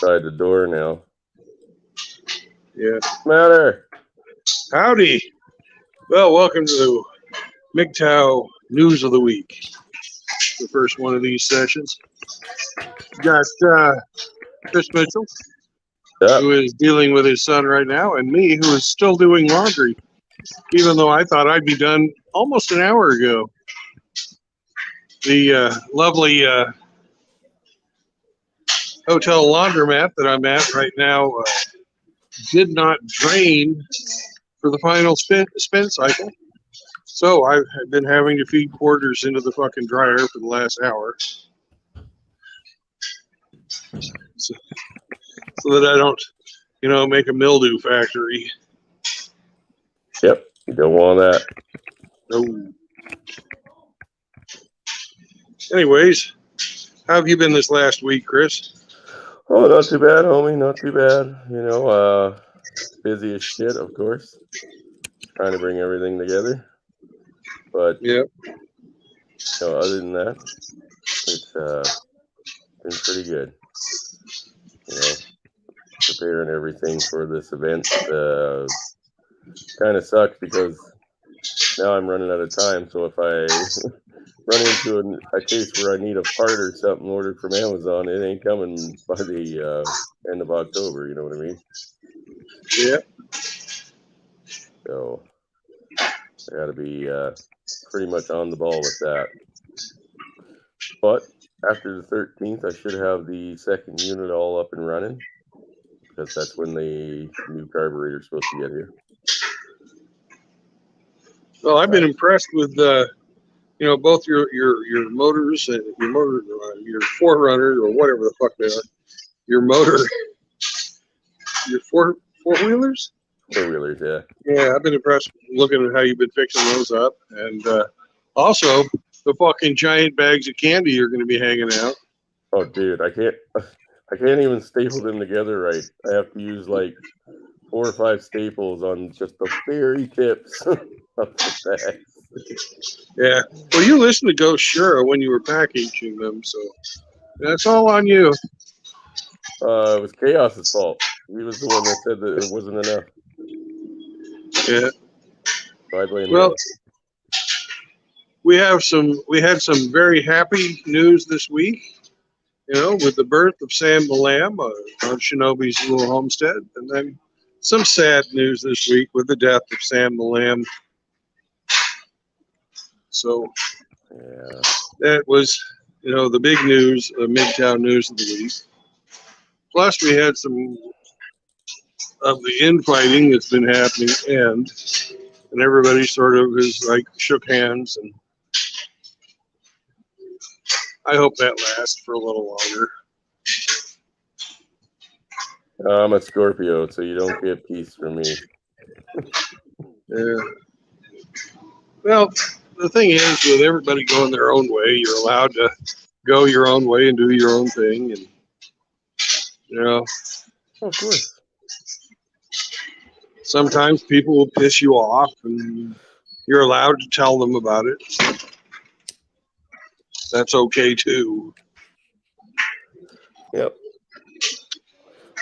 outside the door now. Yeah. What's the matter? Howdy. Well, welcome to the MGTOW News of the Week. The first one of these sessions. Got Chris Mitchell, Yep. who is dealing with his son right now, and me, who is still doing laundry, even though I thought I'd be done almost an hour ago. The lovely hotel laundromat that I'm at right now did not drain for the final spin cycle. So I've been having to feed quarters into the fucking dryer for the last hour. So that I don't, make a mildew factory. Yep. You don't want that. No. Anyways, how have you been this last week, Chris? Oh, not too bad, homie. Not too bad. Busy as shit, of course. Trying to bring everything together. But Yep. other than that, it's been pretty good. Preparing everything for this event kind of sucks because now I'm running out of time. So if I run into a case where I need a part or something ordered from Amazon, it ain't coming by the end of October. You know what I mean? Yeah. So I got to be pretty much on the ball with that. But after the 13th, I should have the second unit all up and running because that's when the new carburetor is supposed to get here. Well, I've been impressed with both your motors and your Forerunner or whatever the fuck they are. Your motor, your four-wheelers. Four-wheelers, yeah. Yeah, I've been impressed looking at how you've been fixing those up, and also the fucking giant bags of candy are going to be hanging out. Oh, dude, I can't even staple them together right. I have to use like 4 or 5 staples on just the very tips of the bags. Yeah. Well, you listened to Ghost Shura when you were packaging them, so that's all on you. It was Chaos's fault. He was the one that said that it wasn't enough. Yeah. So I blame well, him. We had some very happy news this week, with the birth of Sam the Lamb on Shinobi's little homestead, and then some sad news this week with the death of Sam the Lamb. So yeah, that was, the big news, the MGTOW news of the week. Plus, we had some of the infighting that's been happening, and everybody sort of is like shook hands, and I hope that lasts for a little longer. I'm a Scorpio, so you don't get peace from me. Yeah. Well, the thing is, with everybody going their own way, you're allowed to go your own way and do your own thing, and Of course. Sometimes people will piss you off, and you're allowed to tell them about it. That's okay too. Yep.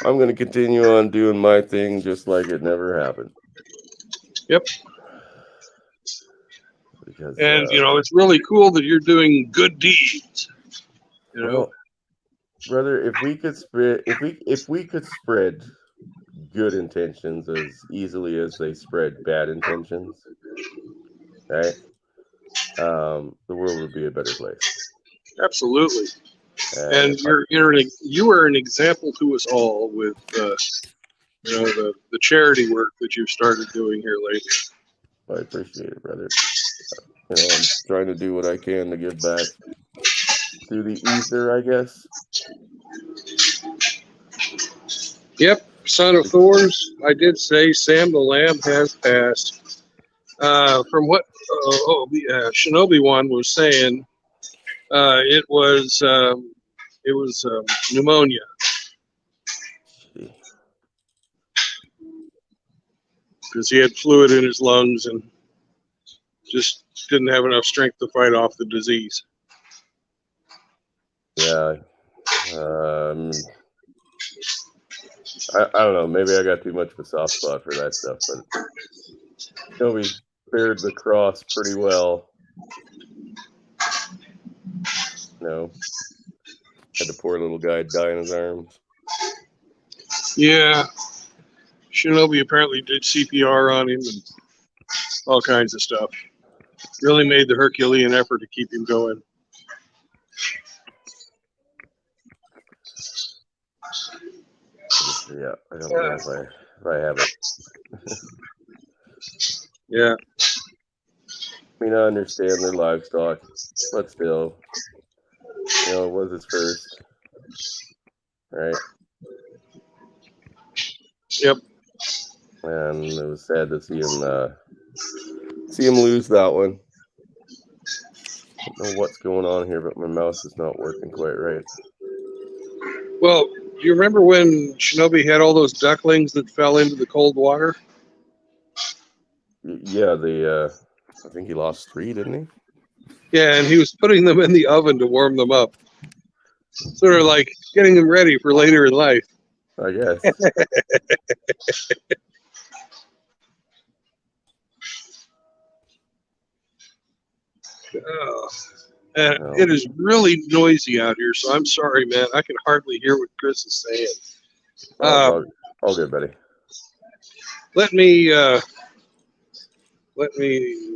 I'm going to continue on doing my thing just like it never happened. Yep. Because, and it's really cool that you're doing good deeds. Well, brother, if we could spread good intentions as easily as they spread bad intentions, right? The world would be a better place. Absolutely. And you are an example to us all with the charity work that you've started doing here lately. I appreciate it, brother. I'm trying to do what I can to give back through the ether, I guess. Yep, Son of Thor's. I did say Sam the Lamb has passed. From what Shinobi one was saying, it was pneumonia. Because he had fluid in his lungs and just didn't have enough strength to fight off the disease. Yeah. I don't know. Maybe I got too much of a soft spot for that stuff, but Toby fared the cross pretty well. No, had the poor little guy die in his arms. Yeah, Shinobi apparently did CPR on him and all kinds of stuff. Really made the Herculean effort to keep him going. Yeah, I don't know if I have it. Yeah. I mean, I understand their livestock, but still, it was his first, right? Yep. And it was sad to see him lose that one. I don't know what's going on here, but my mouse is not working quite right. Well, do you remember when Shinobi had all those ducklings that fell into the cold water? Yeah, I think he lost 3, didn't he? Yeah, and he was putting them in the oven to warm them up. Sort of like getting them ready for later in life. I guess. And it is really noisy out here, so I'm sorry, man. I can hardly hear what Chris is saying. All good, buddy. Let me,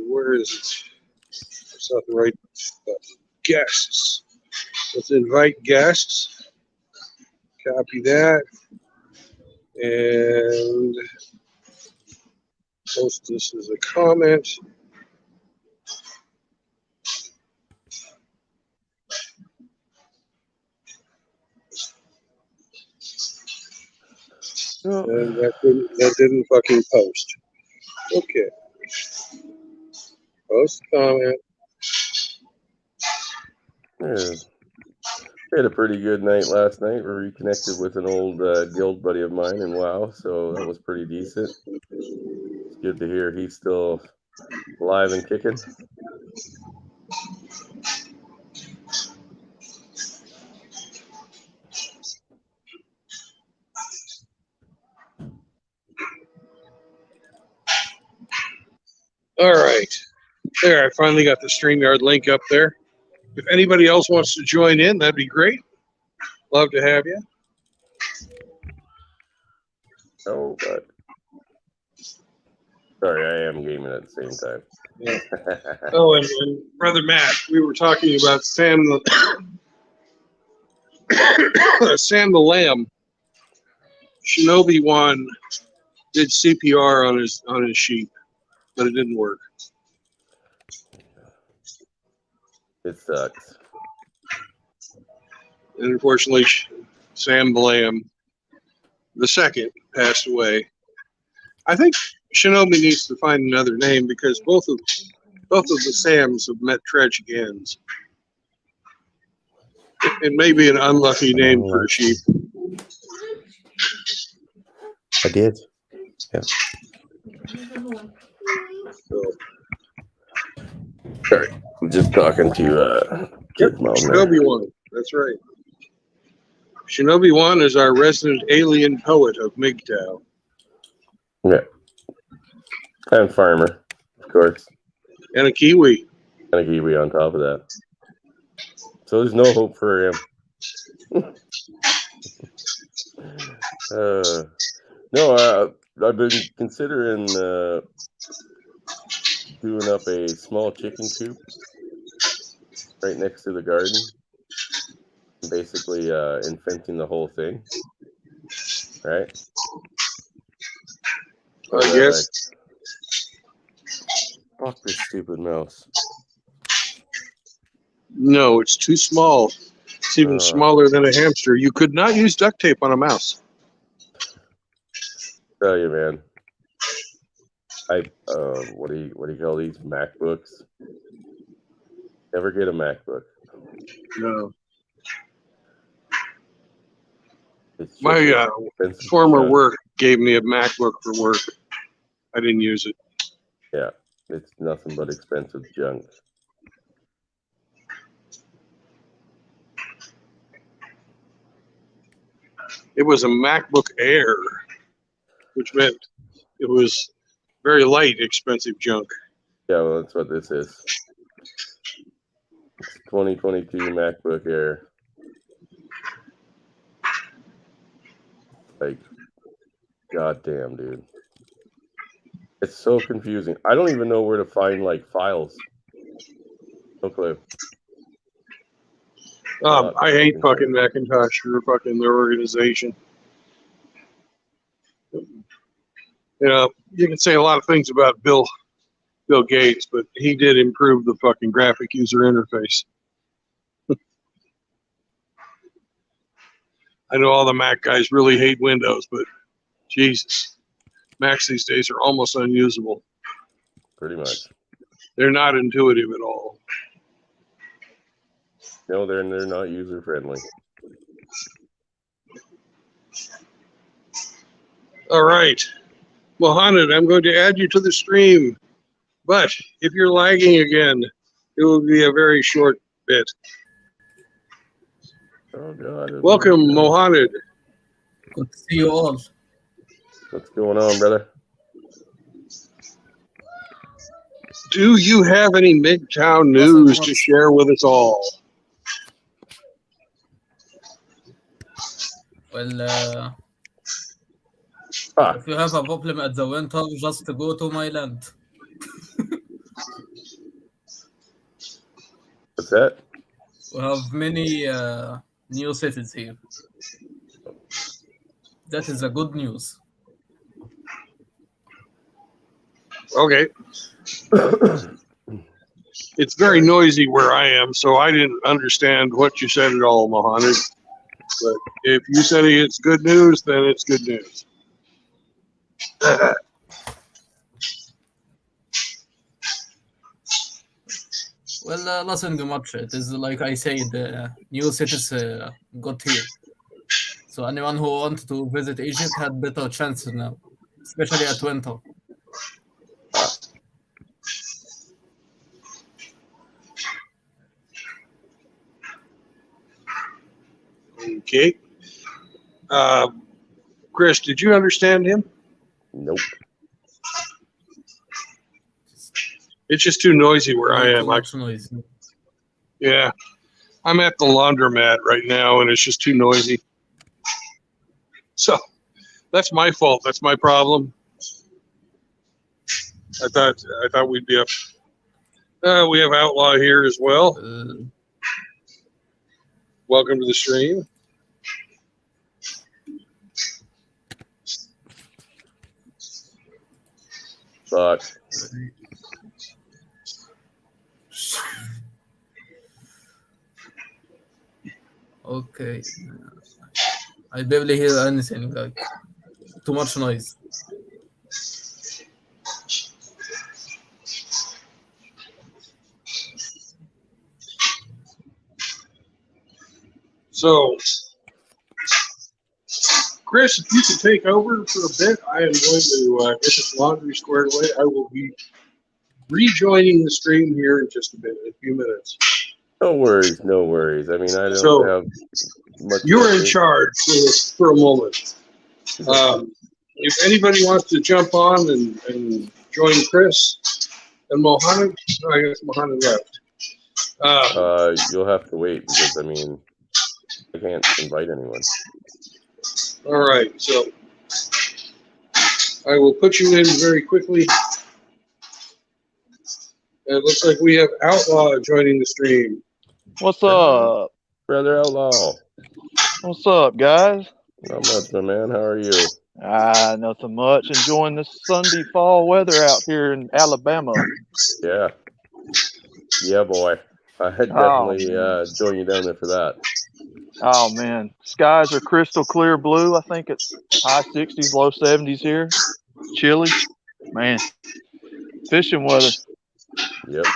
where is it? It's not the right guests. Let's invite guests. Copy that. And post this as a comment. Oh. And that didn't fucking post. Okay. Post comment. Yeah. We had a pretty good night last night. We reconnected with an old guild buddy of mine in WoW, so that was pretty decent. It's good to hear he's still alive and kicking. All right. There, I finally got the StreamYard link up there. If anybody else wants to join in, that'd be great. Love to have you. Oh, but sorry, I am gaming at the same time. Yeah. Oh, and Brother Matt, we were talking about Sam the Lamb. Shinobi 1 did CPR on his sheep, but it didn't work. It sucks. And unfortunately, Sam the Lamb II passed away. I think Shinobi needs to find another name because both of the Sams have met tragic ends. It may be an unlucky name for a sheep. I did. Yeah. Sorry, I'm just talking to Kid Mom there. Shinobi 1. That's right. Shinobi 1 is our resident alien poet of MGTOW. Yeah. And farmer, of course. And a Kiwi. And a Kiwi on top of that. So there's no hope for him. No, I've been considering doing up a small chicken coop right next to the garden. Basically infenting the whole thing. Right? Yes. Fuck this stupid mouse. No, it's too small. It's even smaller than a hamster. You could not use duct tape on a mouse. Tell you, man. What do you call these MacBooks? Never get a MacBook. No. My former work gave me a MacBook for work. I didn't use it. Yeah, it's nothing but expensive junk. It was a MacBook Air, which meant it was very light, expensive junk. Yeah, well, that's what this is. It's 2022 MacBook Air. Like, goddamn, dude. It's so confusing. I don't even know where to find like files. No clue. I hate fucking Macintosh for fucking their organization. You know, you can say a lot of things about Bill Gates, but he did improve the fucking graphic user interface. I know all the Mac guys really hate Windows, but Jesus, Macs these days are almost unusable. Pretty much. They're not intuitive at all. No, they're not user friendly. All right. Mohammed, I'm going to add you to the stream, but if you're lagging again, it will be a very short bit. Oh God! Welcome, Mohammed. Good to see you all. What's going on, brother? Do you have any MGTOW news to share with us all? Well, if you have a problem at the winter, just go to my land. What's that? We have many new cities here. That is a good news. Okay. It's very noisy where I am, so I didn't understand what you said at all, Mohammed. But if you said it's good news, then it's good news. Well, nothing much. It is like I said, new cities got here. So anyone who wants to visit Egypt had better chances now, especially at winter. Okay. Chris, did you understand him? Nope. It's just too noisy where I am. Yeah. I'm at the laundromat right now, and it's just too noisy. So that's my fault. That's my problem. I thought we'd be up. We have Outlaw here as well. Welcome to the stream. Fuck. Okay. I barely hear anything, like too much noise. So, Chris, if you could take over for a bit, I am going to get this laundry squared away. I will be rejoining the stream here in just a few minutes. No worries, no worries. I mean, I don't have much. You're in charge for a moment. If anybody wants to jump on and join Chris and Mohammed, I guess Mohammed left. You'll have to wait because, I mean, I can't invite anyone. All right, so I will put you in very quickly. And it looks like we have Outlaw joining the stream. What's up? Brother Outlaw. What's up, guys? Not much, my man. How are you? Nothing much. Enjoying this Sunday fall weather out here in Alabama. Yeah. Yeah, boy. I had definitely join you down there for that. Oh, man. Skies are crystal clear blue. I think it's high 60s, low 70s here. Chilly. Man. Fishing weather. Yep.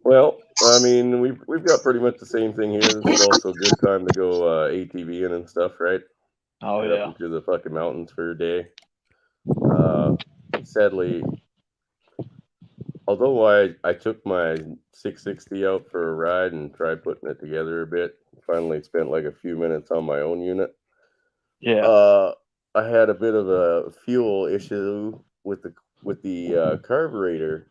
Well, I mean, we've got pretty much the same thing here. This is also a good time to go ATVing and stuff, right? Oh, Get yeah. up into the fucking mountains for a day. Sadly, although I took my 660 out for a ride and tried putting it together a bit finally spent like a few minutes on my own unit. Yeah. I had a bit of a fuel issue with the carburetor,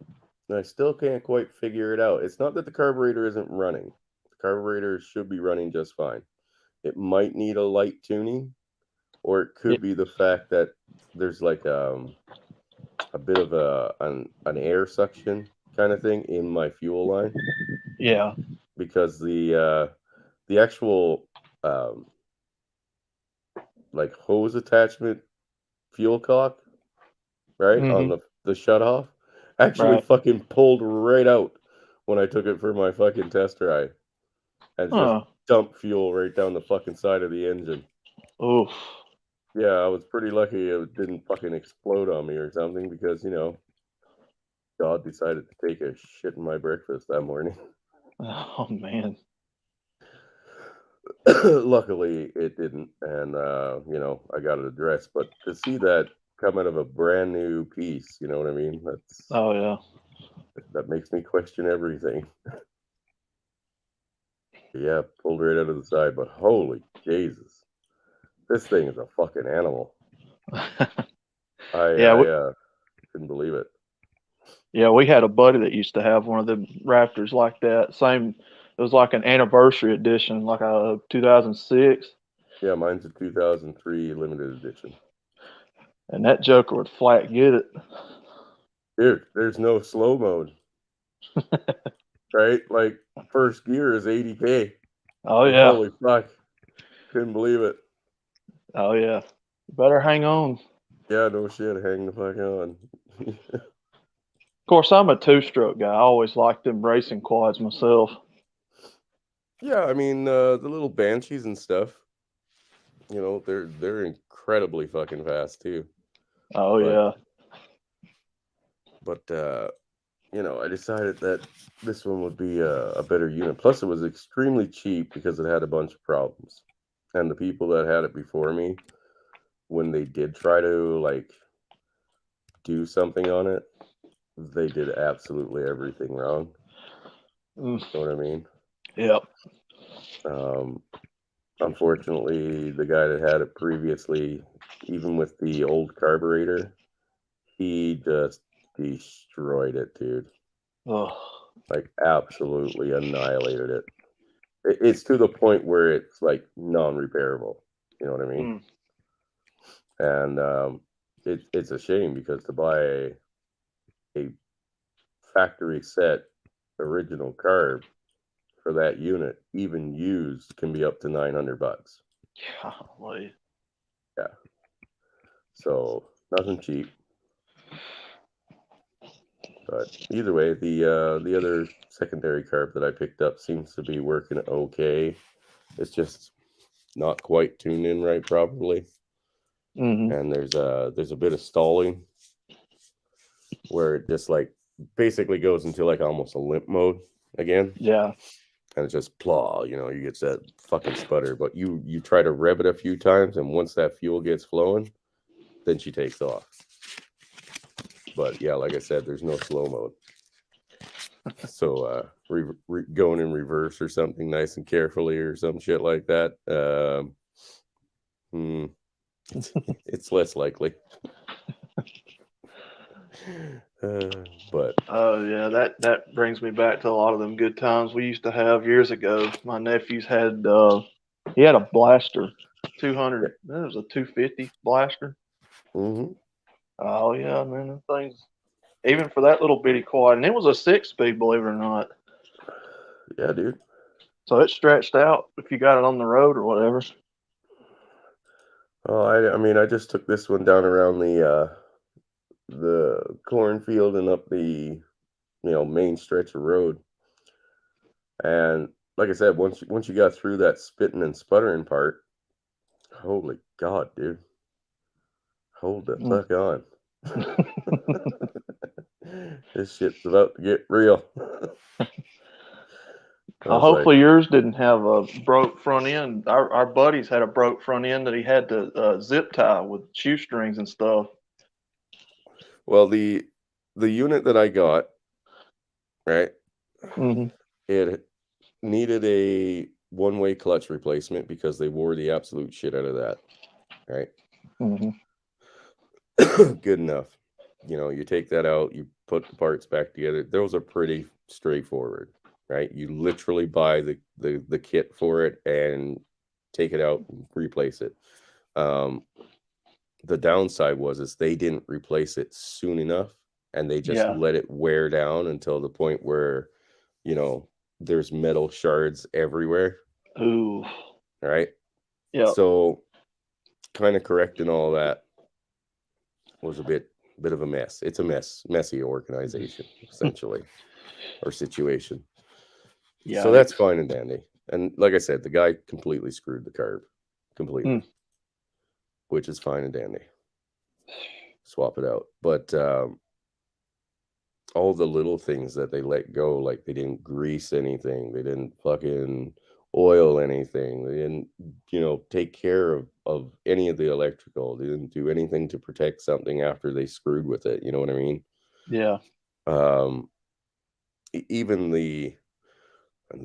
and I still can't quite figure it out. It's not that the carburetor isn't running; the carburetor should be running just fine. It might need a light tuning, or it could be the fact that there's like a bit of an air suction kind of thing in my fuel line, Yeah. because the actual like hose attachment fuel cock, right, on the shut off, actually Right. fucking pulled right out when I took it for my fucking test drive, and just Huh. dumped fuel right down the fucking side of the engine. Oof. Yeah, I was pretty lucky it didn't fucking explode on me or something, because God decided to take a shit in my breakfast that morning. Oh man. Luckily, it didn't, and I got it addressed. But to see that come out of a brand new piece, you know what I mean? Oh yeah. That makes me question everything. Yeah, pulled right out of the side, but holy Jesus, this thing is a fucking animal. Yeah. I couldn't believe it. Yeah, we had a buddy that used to have one of them Raptors like that. Same, it was like an anniversary edition, like a 2006, Yeah, mine's a 2003 limited edition. and that Joker would flat get it. Dude, there's no slow mode, right? Like, first gear is 80K. Oh Like, yeah, holy fuck, couldn't believe it. oh yeah. You better hang on. Yeah, no shit, hang the fuck on. Of course, I'm a two-stroke guy. I always liked them racing quads myself. Yeah, I mean, the little Banshees and stuff, they're incredibly fucking fast too. Oh But yeah. I decided that this one would be a better unit. Plus, it was extremely cheap because it had a bunch of problems. And the people that had it before me, when they did try to like do something on it, they did absolutely everything wrong. Mm, You know what I mean? yep. Unfortunately, the guy that had it previously, even with the old carburetor, he just destroyed it, dude. Oh, Like, absolutely annihilated it. It's to the point where it's like non-repairable. You know what I mean? And it's a shame, because to buy a factory set original carb for that unit, even used, can be up to $900. golly. Yeah. So nothing cheap. But either way, the other secondary carb that I picked up seems to be working okay. It's just not quite tuned in right properly, and there's a bit of stalling where it just like basically goes into like almost a limp mode again, Yeah. and it's just plaw. You get that fucking sputter. But you try to rev it a few times, and once that fuel gets flowing, then she takes off. But yeah, like I said, there's no slow mode. So going in reverse or something nice and carefully or some shit like that, it's less likely. But Oh yeah, that brings me back to a lot of them good times we used to have years ago. My nephews had he had a blaster, 200. That was a 250 blaster. mm-hmm. Oh yeah, man, them things. Even for that little bitty quad, and it was a 6-speed, believe it or not. Yeah, dude. So it stretched out if you got it on the road or whatever. Oh, I mean, I just took this one down around the cornfield and up the main stretch of road, and like I said, once you got through that spitting and sputtering part, holy God, dude, hold the fuck on. This shit's about to get real. Hopefully yours didn't have a broke front end. Our buddies had a broke front end that he had to zip tie with shoestrings and stuff. Well, the unit that I got, right, Mm-hmm. it needed a one-way clutch replacement because they wore the absolute shit out of that, right? Mhm. Good enough. You take that out, you put the parts back together. Those are pretty straightforward, right? You literally buy the kit for it and take it out and replace it. The downside is they didn't replace it soon enough, and they just Yeah. let it wear down until the point where, there's metal shards everywhere, Ooh. right? Yeah. So kind of correcting all that was a bit of a mess. It's a messy organization, essentially, or situation. So that's Yikes. fine and dandy. And like I said, the guy completely screwed the carb, completely, which is fine and dandy. Swap it out. But all the little things that they let go, like they didn't grease anything, they didn't fucking oil anything, they didn't, take care of any of the electrical, they didn't do anything to protect something after they screwed with it. You know what I mean? Yeah. Even the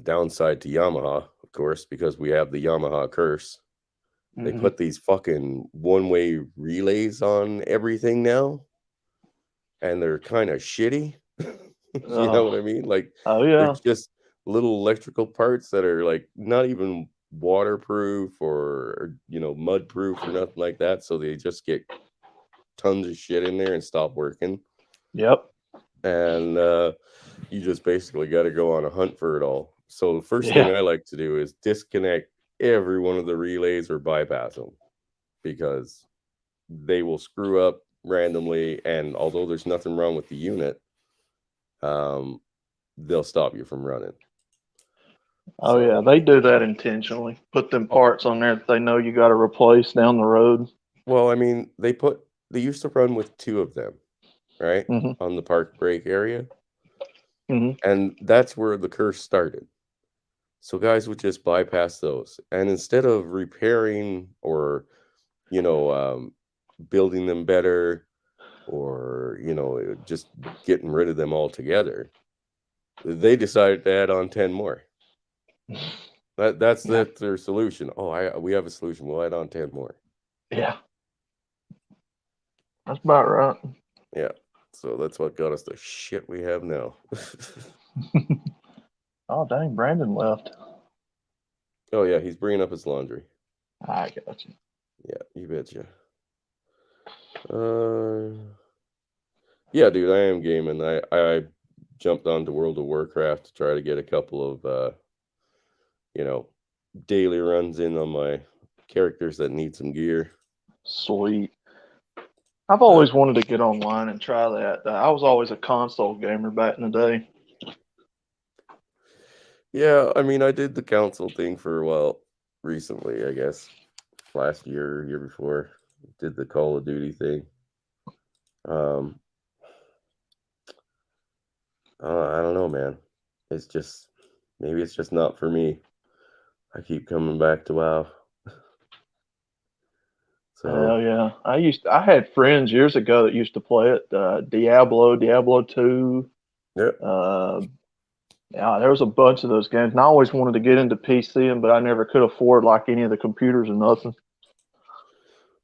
downside to Yamaha, of course, because we have the Yamaha curse. They put these fucking one-way relays on everything now, and they're kind of shitty. You know what I mean? Like, Oh they're yeah. just little electrical parts that are like not even waterproof or mud proof or nothing like that. So they just get tons of shit in there and stop working. Yep. And you just basically got to go on a hunt for it all. So the first Yeah. thing I like to do is disconnect every one of the relays or bypass them, because they will screw up randomly, and although there's nothing wrong with the unit, they'll stop you from running. Oh yeah, they do that intentionally. Put them parts on there that they know you got to replace down the road. Well, I mean, they used to run with two of them, right? Mhm. On the park brake area. Mhm. And that's where the curse started. So guys would just bypass those. And instead of repairing or, building them better, or, just getting rid of them altogether, they decided to add on 10 more. That's Yeah. their solution. Oh, we have a solution. We'll add on 10 more. Yeah. That's about right. Yeah. So that's what got us the shit we have now. Oh dang, Brandon left. Oh yeah, he's bringing up his laundry. I got you. Yeah, you betcha. Yeah, dude, I am gaming. I jumped onto World of Warcraft to try to get a couple of daily runs in on my characters that need some gear. Sweet. I've always wanted to get online and try that. I was always a console gamer back in the day. Yeah, I mean, I did the council thing for a while recently, I guess. Last year, year before, did the Call of Duty thing. I don't know, man. It's just maybe it's just not for me. I keep coming back to WoW. So Hell yeah. I had friends years ago that used to play it. Diablo 2. yeah. Yeah, there was a bunch of those games. And I always wanted to get into PCing, but I never could afford like any of the computers or nothing.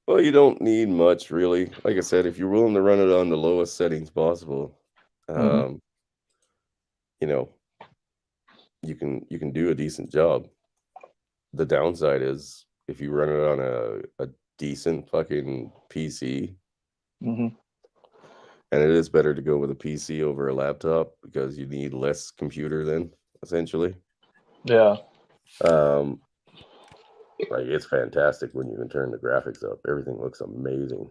Well, you don't need much, really. Like I said, if you're willing to run it on the lowest settings possible, Mm-hmm. you know, you can do a decent job. The downside is if you run it on a decent fucking PC, Mm-hmm. and it is better to go with a PC over a laptop because you need less computer then, essentially. Yeah. Like, it's fantastic when you can turn the graphics up. Everything looks amazing.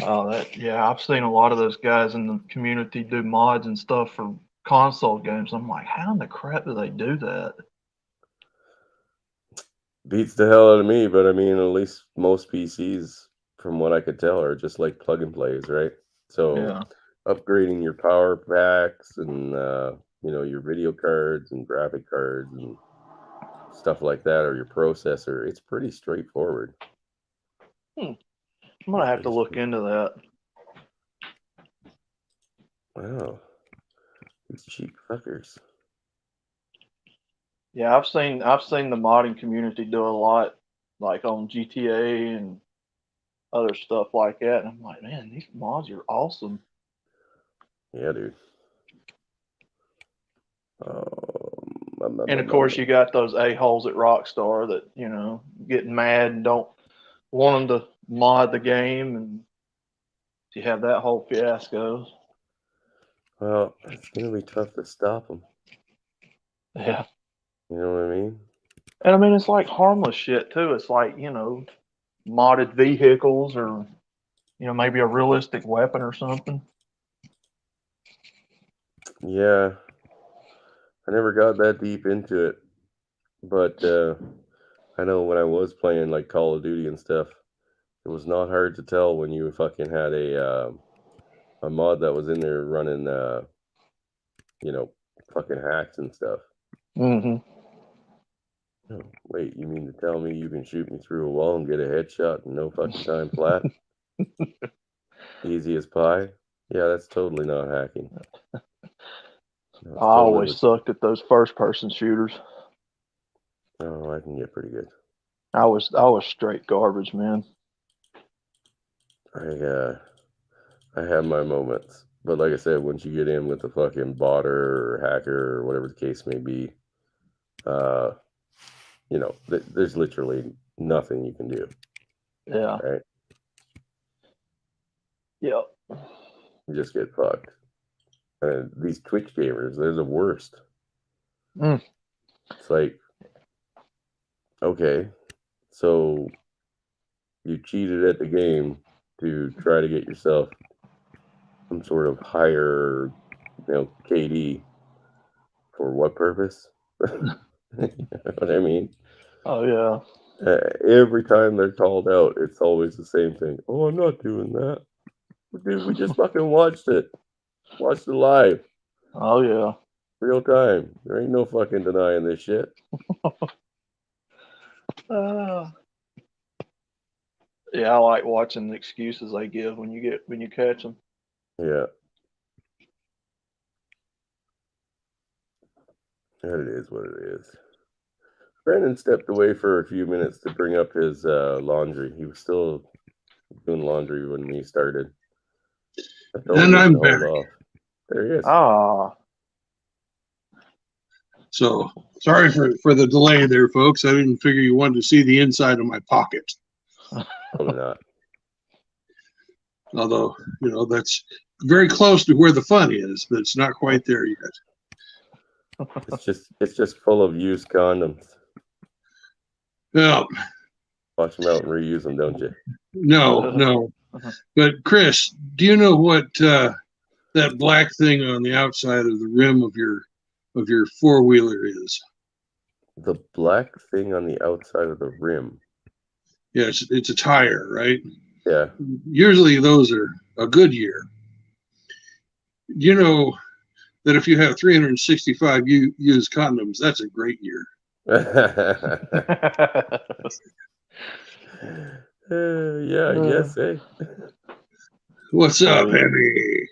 Oh, yeah, I've seen a lot of those guys in the community do mods and stuff for console games. I'm like, how in the crap do they do that? Beats the hell out of me, but I mean, at least most PCs, from what I could tell, are just like plug and plays, right? So Yeah. upgrading your power packs and your video cards and graphic cards and stuff like that, or your processor, it's pretty straightforward. I'm gonna have to look into that. Wow, these cheap fuckers. Yeah, I've seen the modding community do a lot, like on GTA and other stuff like that. And I'm like, man, these mods are awesome. Yeah, dude. And of course, you got those a-holes at Rockstar that, getting mad and don't want them to mod the game, and you have that whole fiasco. Well, it's gonna be tough to stop them. Yeah. You know what I mean? And I mean, it's like harmless shit too. It's like, modded vehicles or, maybe a realistic weapon or something. Yeah, I never got that deep into it, but I know when I was playing like Call of Duty and stuff, it was not hard to tell when you fucking had a mod that was in there running, fucking hacks and stuff. Mm-hmm. Oh, wait, you mean to tell me you can shoot me through a wall and get a headshot in no fucking time flat? Easy as pie? Yeah, that's totally not hacking. No, I always sucked at those first-person shooters. Oh, I can get pretty good. I was straight garbage, man. I have my moments, but like I said, once you get in with the fucking botter or hacker or whatever the case may be, there's literally nothing you can do. Yeah. Right? Yep. You just get fucked. And these Twitch gamers, they're the worst. It's like, okay, so you cheated at the game to try to get yourself some sort of higher, KD. For what purpose? You know what I mean? Oh, yeah. Every time they're called out, it's always the same thing. Oh, I'm not doing that. Dude, we just fucking watched it. Watched it live. Oh, yeah. Real time. There ain't no fucking denying this shit. Yeah, I like watching the excuses they give when you catch them. Yeah. That it is what it is. Brandon stepped away for a few minutes to bring up his laundry. He was still doing laundry when we started. And I'm back. There he is. Ah. So sorry for the delay there, folks. I didn't figure you wanted to see the inside of my pocket. Probably not. Although, that's very close to where the fun is, but it's not quite there yet. It's just full of used condoms. Yeah. Watch them out and reuse them, don't you? No. But Chris, do you know what that black thing on the outside of the rim of your four-wheeler is? The black thing on the outside of the rim. Yeah, it's a tire, right? Yeah. Usually those are a good year. You know that if you have 365 used condoms, that's a great year. Yeah, I guess, eh? What's up, Henry?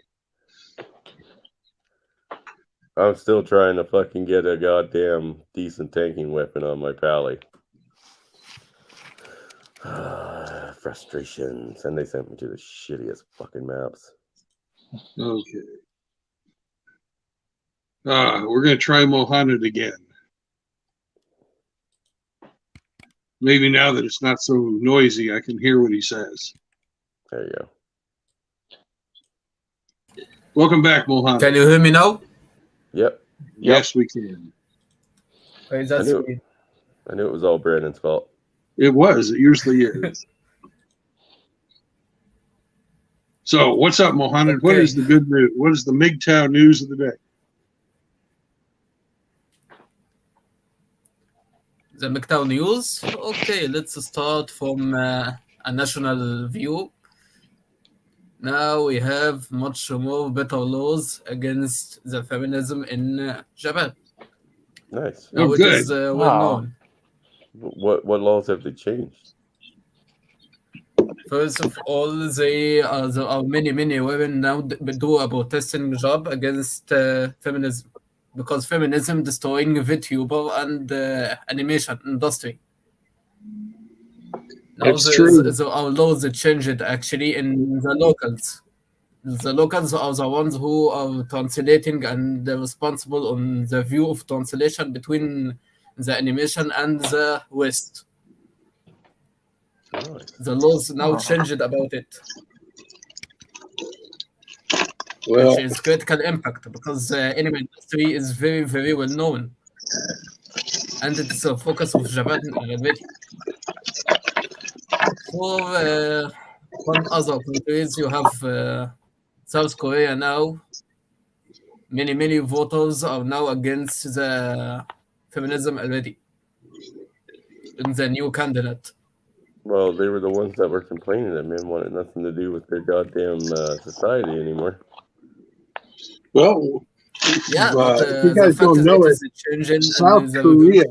I'm still trying to fucking get a goddamn decent tanking weapon on my pally. Frustrations. And they sent me to the shittiest fucking maps. Okay. We're going to try Mohanad again. Maybe now that it's not so noisy, I can hear what he says. There you go. Welcome back, Mohanad. Can you hear me now? Yep. Yes, we can. Okay, that's me. I knew it was all Brandon's fault. It was. It usually is. So, what's up, Mohanad? Okay. What is the good news? What is the MGTOW news of the day? The MGTOW news. Okay, let's start from a national view. Now we have much more better laws against the feminism in Japan. Nice. Now Oh, it good. is well known. What laws have they changed? First of all, there are many women now do a protesting job against feminism. because feminism destroying VTuber and animation industry. Now It's true. our laws changed actually in the locals. The locals are the ones who are translating and they're responsible on the view of translation between the animation and the West. Nice. The laws now changed about it, Well, which is critical impact because the anime industry is very, very well known. And it's a focus of Japan already. For one other countries, you have South Korea now. Many voters are now against the feminism already in the new candidate. Well, they were the ones that were complaining that men wanted nothing to do with their goddamn society anymore. well, Yeah, but if you the guys fact don't is know it it, is changing South and the Korea,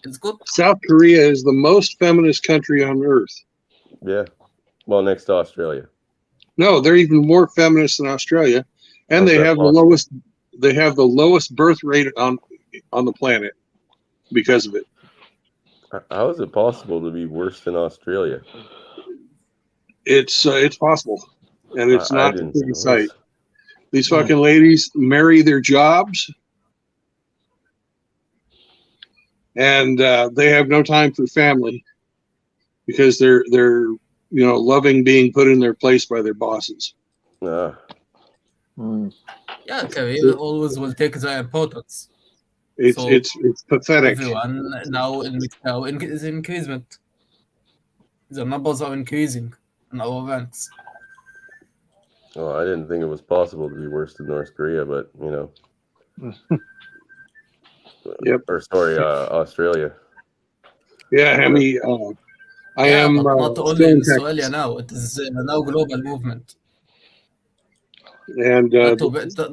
it's good. South Korea is the most feminist country on earth. Yeah. Well, next to Australia. No, they're even more feminist than Australia, and How's they that have possible? the lowest. They have the lowest birth rate on the planet because of it. How is it possible to be worse than Australia? It's possible, and it's I not a didn't pretty know sight. this. These fucking ladies marry their jobs, and they have no time for family because they're loving being put in their place by their bosses. Ah, Yeah, career always will take the importance. It's So it's pathetic. everyone now in MGTOW is increasement. The numbers are increasing in our ranks. well, I didn't think it was possible to be worse than North Korea, but you know. Yep. Or sorry, Australia. Yeah, I mean, I Yeah, am but not only still in in Australia Texas, now. It is now global movement. and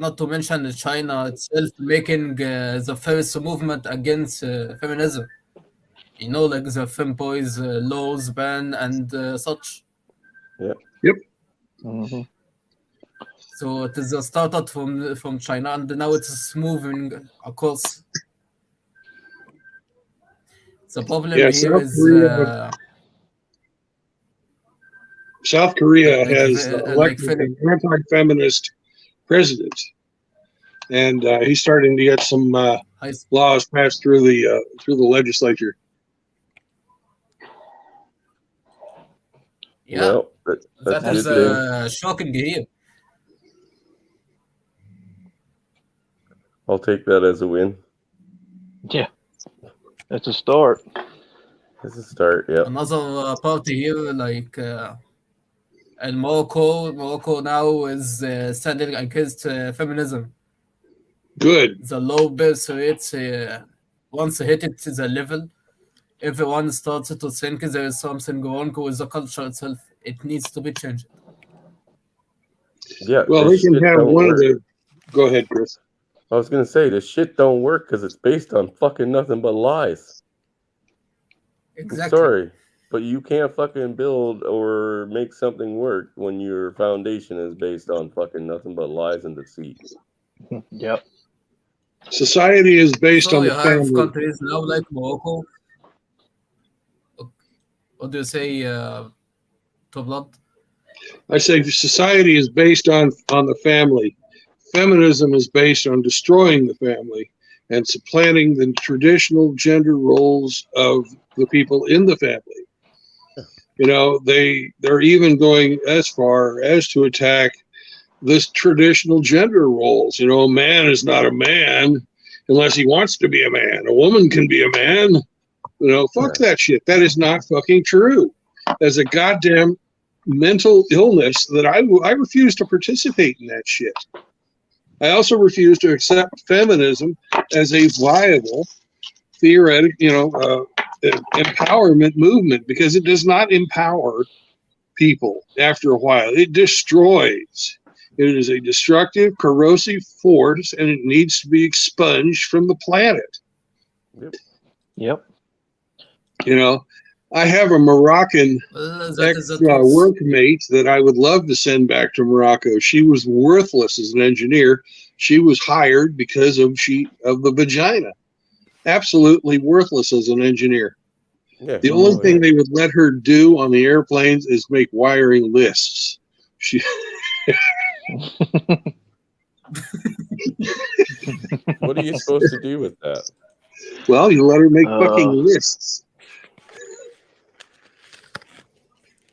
Not to mention China itself making the first movement against feminism. You know, like the femboys laws ban and such. yep. Mm-hmm. So it is started from China and now it is moving across. The problem Yeah, here is South Korea like has like elected an anti-feminist president, and he's starting to get some laws passed through the legislature. yeah, Well, that's that is good. shocking here. I'll take that as a win. Yeah, it's a start. It's a start. Yep. Another party here, like and Morocco now is standing against feminism. Good. The low birth rates once hit it to the level, everyone starts to think there is something wrong with the culture itself. It needs to be changed. Yeah. Well, they this can shit have don't one of work. the. Go ahead, Chris. I was gonna say this shit don't work because it's based on fucking nothing but lies. Exactly. Sorry, but you can't fucking build or make something work when your foundation is based on fucking nothing but lies and deceit. Yep. Society is based So on you the have family. countries now like Morocco. What do you say, Toblad? I say society is based on the family. Feminism is based on destroying the family and supplanting the traditional gender roles of the people in the family. You know, they're even going as far as to attack this traditional gender roles. You know, a man is not a man unless he wants to be a man. A woman can be a man. You know, fuck that shit. That is not fucking true. As a goddamn mental illness that I refuse to participate in that shit. I also refuse to accept feminism as a viable theoretic, empowerment movement, because it does not empower people after a while. It destroys. It is a destructive, corrosive force, and it needs to be expunged from the planet. Yep. You know, I have a Moroccan workmate that I would love to send back to Morocco. She was worthless as an engineer, she was hired because of the vagina. Absolutely worthless as an engineer. Yeah, The only thing they would let her do on the airplanes is make wiring lists. She What are you supposed to do with that? Well, you let her make fucking lists.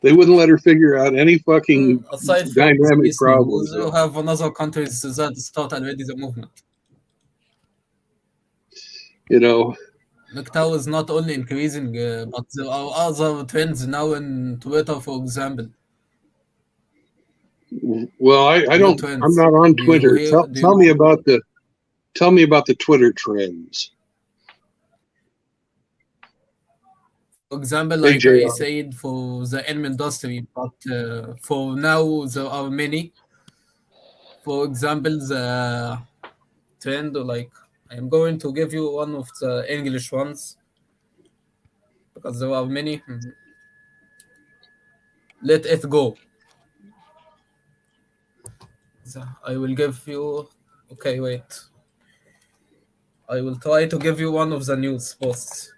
They wouldn't let her figure out any fucking Aside from dynamic this problems. news, you have another countries that start already the movement. You know, MGTOW is not only increasing, but there are other trends now in Twitter, for example. well, I New don't. trends. I'm not on Do you Twitter. hear- Tell me about the Twitter trends. For example, Hey, like I JR. said, for the anime industry, but for now there are many. For example, the trend, like I'm going to give you one of the English ones because there are many. Let it go. I will give you. Okay, wait. I will try to give you one of the news posts.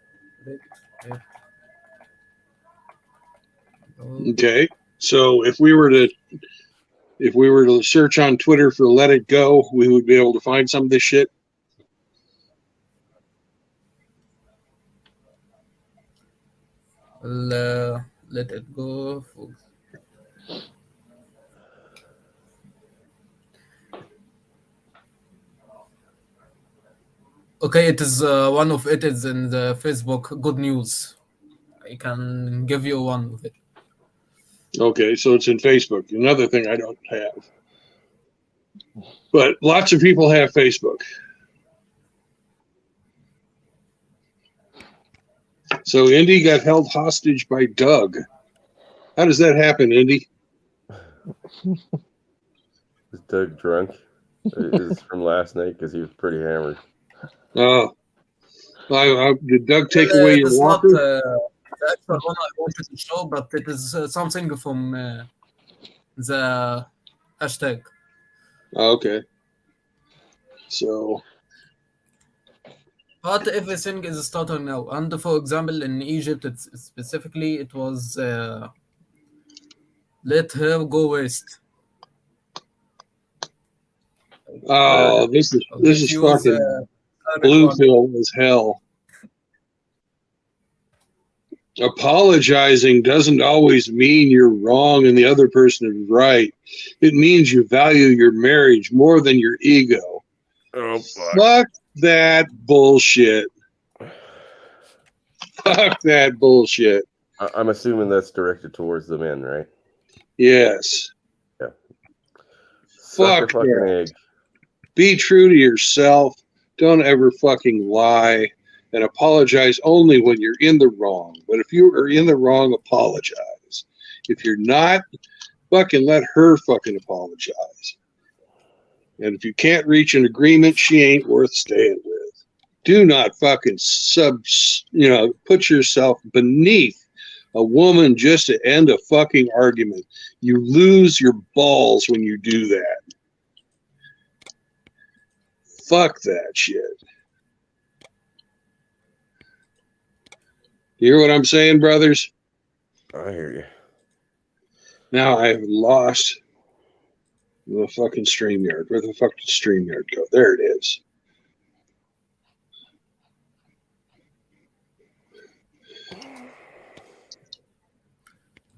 Okay, so if we were to search on Twitter for "Let It Go," we would be able to find some of this shit. Let it go. Okay, it is one of it is in the Facebook good news. I can give you one of it. Okay, so it's in Facebook. Another thing I don't have, but lots of people have Facebook. So Indy got held hostage by Doug. How does that happen, Indy? Is Doug drunk? Is from last night because he was pretty hammered. Did Doug take away your It's walker? not the actual one I wanted to show, but it is something from the hashtag. Okay. So, But everything is starting now. And for example, in Egypt, specifically, it was let her go west. oh, this is fucking blue pill as hell. Apologizing doesn't always mean you're wrong and the other person is right. It means you value your marriage more than your ego. Oh, fuck. Fuck that bullshit. Fuck that bullshit. I'm assuming that's directed towards the men, right? Yes. Yeah. Fuck Suck a fucking that. egg. Be true to yourself. Don't ever fucking lie. And apologize only when you're in the wrong. But if you are in the wrong, apologize. If you're not, fucking let her fucking apologize. And if you can't reach an agreement, she ain't worth staying with. Do not fucking put yourself beneath a woman just to end a fucking argument. You lose your balls when you do that. Fuck that shit. You hear what I'm saying, brothers? I hear you. Now I have lost the fucking StreamYard. Where the fuck did StreamYard go? There it is.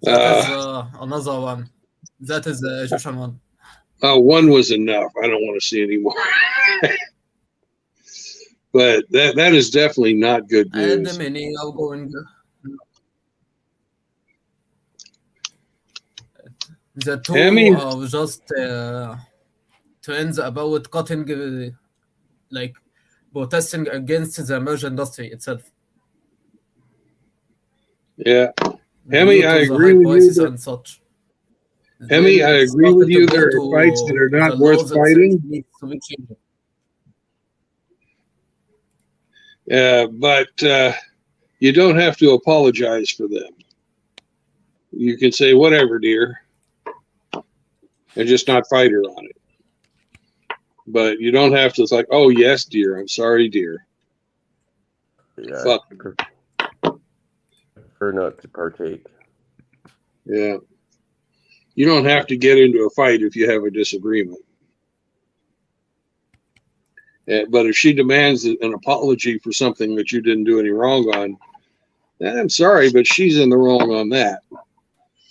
That is another one. That is the Egyptian one. One was enough. I don't want to see any more. But that is definitely not good news. And many are going. The two are just trends about cutting, like protesting against the merge industry itself. Yeah. Hemi, I agree with you. And such. Hemi, I agree with you. There are fights that are not worth fighting. But you don't have to apologize for them. You can say, whatever, dear, and just not fight her on it. but you don't have to. It's like, oh yes, dear, I'm sorry, dear. Yeah, Fuck. I prefer not to partake. Yeah. You don't have to get into a fight if you have a disagreement. But if she demands an apology for something that you didn't do any wrong on, I'm sorry, but she's in the wrong on that.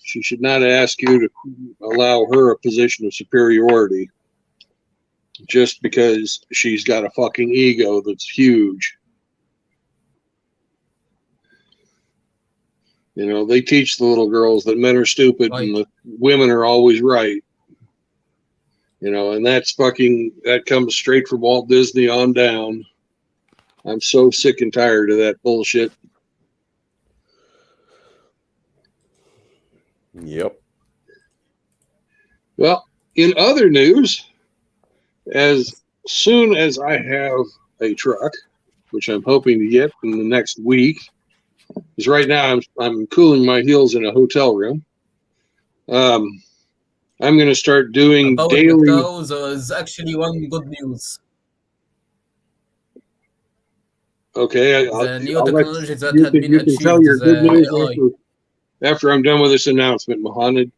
She should not ask you to allow her a position of superiority just because she's got a fucking ego that's huge. You know, they teach the little girls that men are stupid Right. and the women are always right. You know, and that comes straight from Walt Disney on down. I'm so sick and tired of that bullshit. Yep. Well, in other news, as soon as I have a truck, which I'm hoping to get in the next week, because right now I'm cooling my heels in a hotel room. I'm going to start doing About daily. MGTOW, there's actually one good news. Okay, The new I'll let technology that you had been you can tell achieved, your good the news AI. after I'm done with this announcement, Mohammed.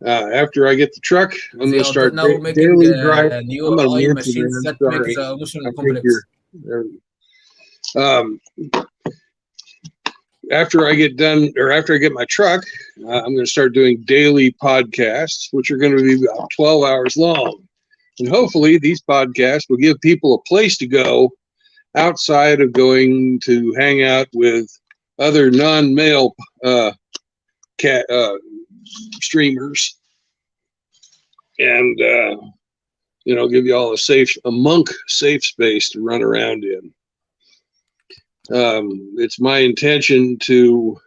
After I get the truck, I'm going They to are start now making daily drive. new I'm going to AI mute you, machines man. that make Sorry. the emotion I think complex. after I get done, or after I get my truck, I'm going to start doing daily podcasts, which are going to be about 12 hours long. And hopefully these podcasts will give people a place to go outside of going to hang out with other non-male streamers, and give you all a monk safe space to run around in. It's my intention to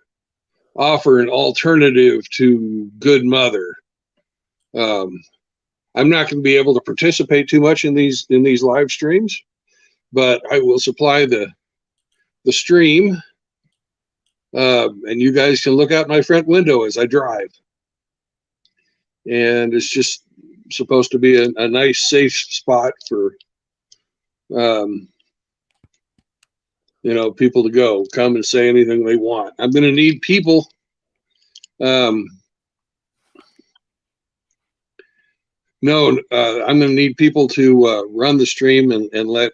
offer an alternative to Good Mother. I'm not going to be able to participate too much in these live streams, but I will supply the stream, and you guys can look out my front window as I drive. And it's just supposed to be a nice, safe spot for people to come and say anything they want. I'm going to need people. I'm going to need people to run the stream and let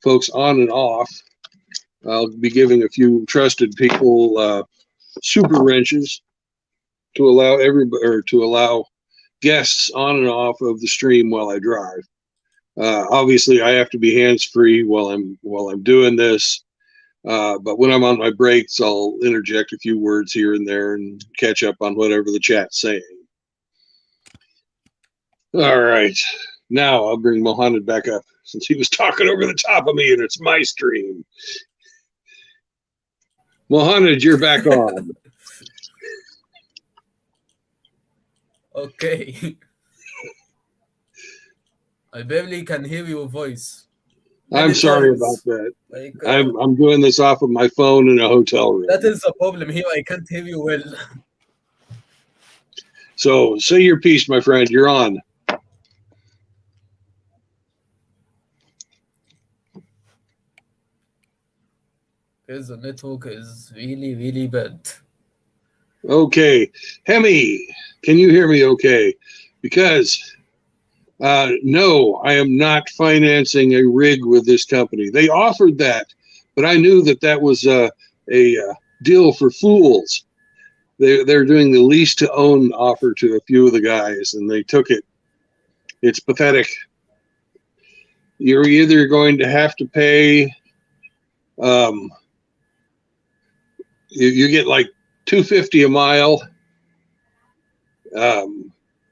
folks on and off. I'll be giving a few trusted people super wrenches to allow guests on and off of the stream while I drive. Obviously, I have to be hands-free while I'm doing this. But when I'm on my breaks, I'll interject a few words here and there and catch up on whatever the chat's saying. All right. Now I'll bring Mohammed back up since he was talking over the top of me and it's my stream. Mohammed, you're back on. Okay. I barely can hear your voice. I'm sorry about that. Like, I'm doing this off of my phone in a hotel room. that is the problem here. I can't hear you well. So say your piece, my friend. You're on. Because the network is really, really bad. Okay. Hemi, can you hear me okay? Because no, I am not financing a rig with this company. They offered that, but I knew that was a deal for fools. They're doing the lease to own offer to a few of the guys, and they took it. It's pathetic. You're either going to have to pay, you get like $250 a mile,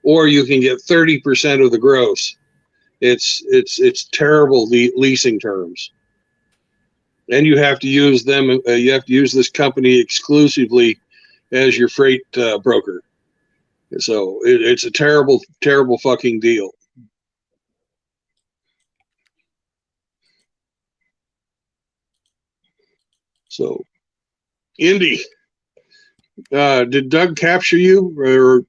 or you can get 30% of the gross. It's terrible, the leasing terms, and you have to use them. You have to use this company exclusively as your freight broker. So it's a terrible, terrible fucking deal. So, Indy, did Doug capture you, or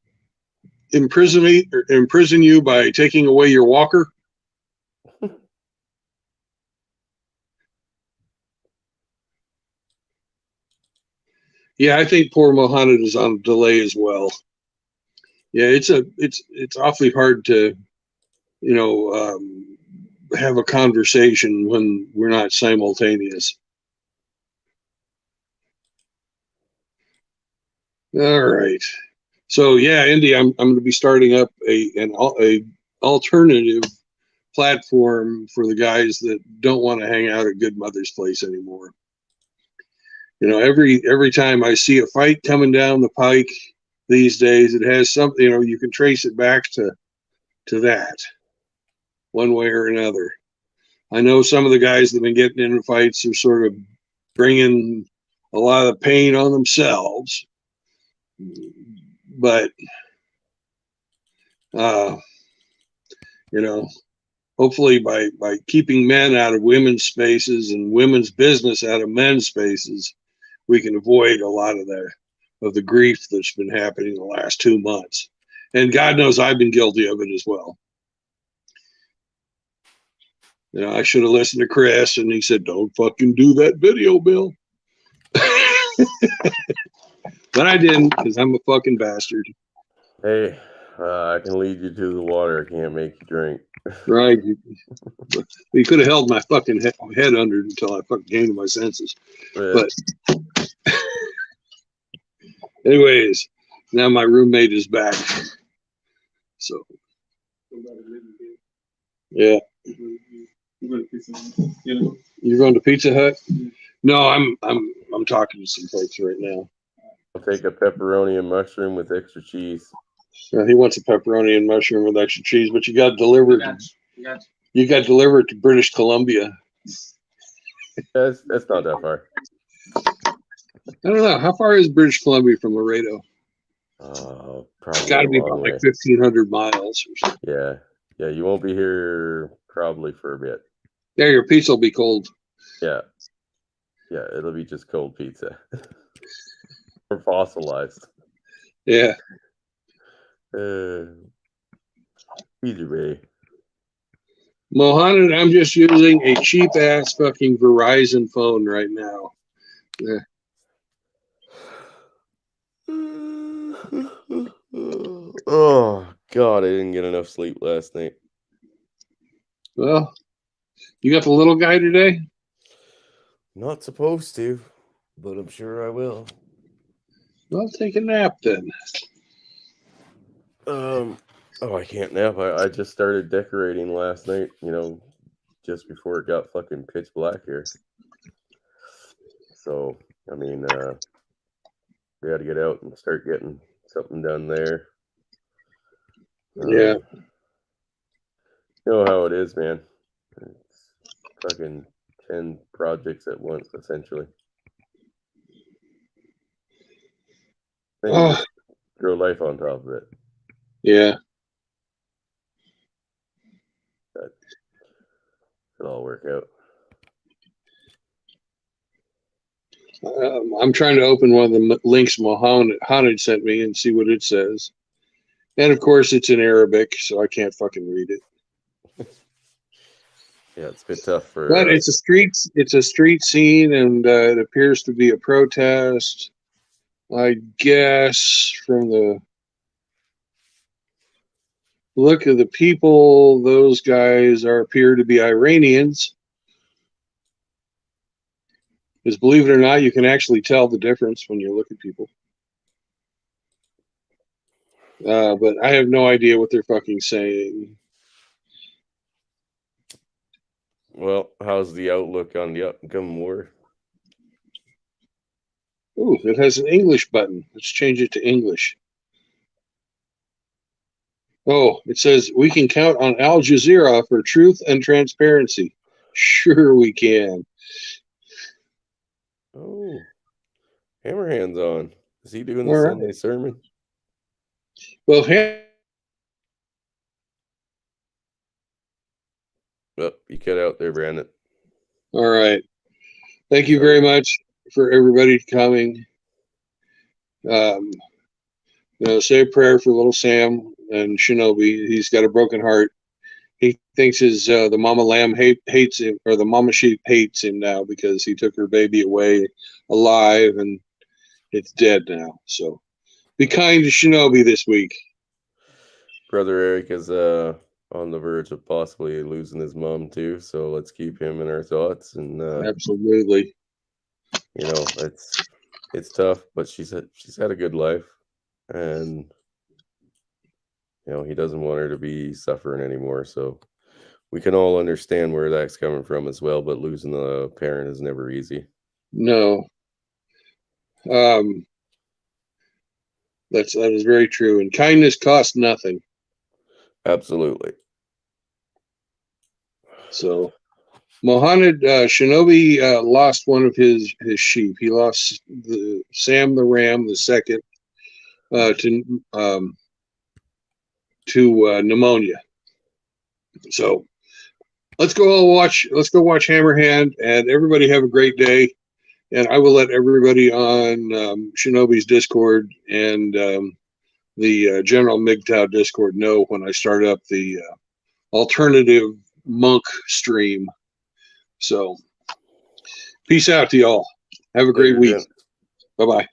imprison you by taking away your walker? Yeah, I think poor Mohammed is on delay as well. Yeah, it's awfully hard to, have a conversation when we're not simultaneous. All right. So yeah, Indy, I'm going to be starting up an alternative platform for the guys that don't want to hang out at Good Mother's Place anymore. Every time I see a fight coming down the pike these days, it has something, you can trace it back to that one way or another. I know some of the guys that have been getting into fights are sort of bringing a lot of the pain on themselves, but hopefully by keeping men out of women's spaces and women's business out of men's spaces, we can avoid a lot of the grief that's been happening the last 2 months. And God knows I've been guilty of it as well. I should have listened to Chris, and he said, "Don't fucking do that video, Bill." But I didn't, because I'm a fucking bastard. Hey, I can lead you to the water. I can't make you drink. Right. You could have held my fucking head under until I fucking came to my senses. But anyways, now my roommate is back. So yeah. You're going to Pizza Hut? No, I'm talking to some folks right now. I'll take a pepperoni and mushroom with extra cheese. He wants a pepperoni and mushroom with extra cheese, but you got delivered. You got delivered to British Columbia. That's not that far. I don't know. How far is British Columbia from Laredo? Probably It's got to be about like 1,500 miles or something. Yeah. You won't be here probably for a bit. Yeah, your pizza will be cold. Yeah, it'll be just cold pizza or fossilized. Yeah. Either way. Mohammed, I'm just using a cheap ass fucking Verizon phone right now. Yeah. Oh God, I didn't get enough sleep last night. Well, you got the little guy today? Not supposed to, but I'm sure I will. Well, take a nap then. Oh, I can't nap. I just started decorating last night, just before it got fucking pitch black here. So, I mean, we got to get out and start getting something done there. Yeah. You know how it is, man. It's fucking 10 projects at once, essentially. Then you just throw life on top of it. Yeah. It'll all work out. I'm trying to open one of the links Mohammed sent me and see what it says. And of course, it's in Arabic, so I can't fucking read it. Yeah, it's a bit tough for. But it's a street scene, and it appears to be a protest. I guess from the look of the people, those guys appear to be Iranians. Because believe it or not, you can actually tell the difference when you look at people. But I have no idea what they're fucking saying. Well, how's the outlook on the upcoming war? Ooh, it has an English button. Let's change it to English. Oh, it says we can count on Al Jazeera for truth and transparency. Sure we can. Oh, Hammerhand's on. Is he doing the All Sunday sermon? Well, You cut out there, Brandon. all right. Thank you very much for everybody coming. Say a prayer for little Sam and Shinobi. He's got a broken heart. He thinks the mama lamb hates him, or the mama sheep hates him now because he took her baby away alive and it's dead now. So be kind to Shinobi this week. Brother Eric is on the verge of possibly losing his mom too, so let's keep him in our thoughts. And Absolutely, it's tough, but she's had a good life, and he doesn't want her to be suffering anymore. So we can all understand where that's coming from as well. But losing a parent is never easy. No. That is very true, and kindness costs nothing. Absolutely. So, Mohamed Shinobi lost one of his sheep. He lost Sam the ram, the second, to pneumonia. So, let's go watch Hammerhand, and everybody have a great day. And I will let everybody on Shinobi's Discord and the General MGTOW Discord know when I start up the alternative monk stream. So, peace out to y'all. Have a great week. Bye-bye.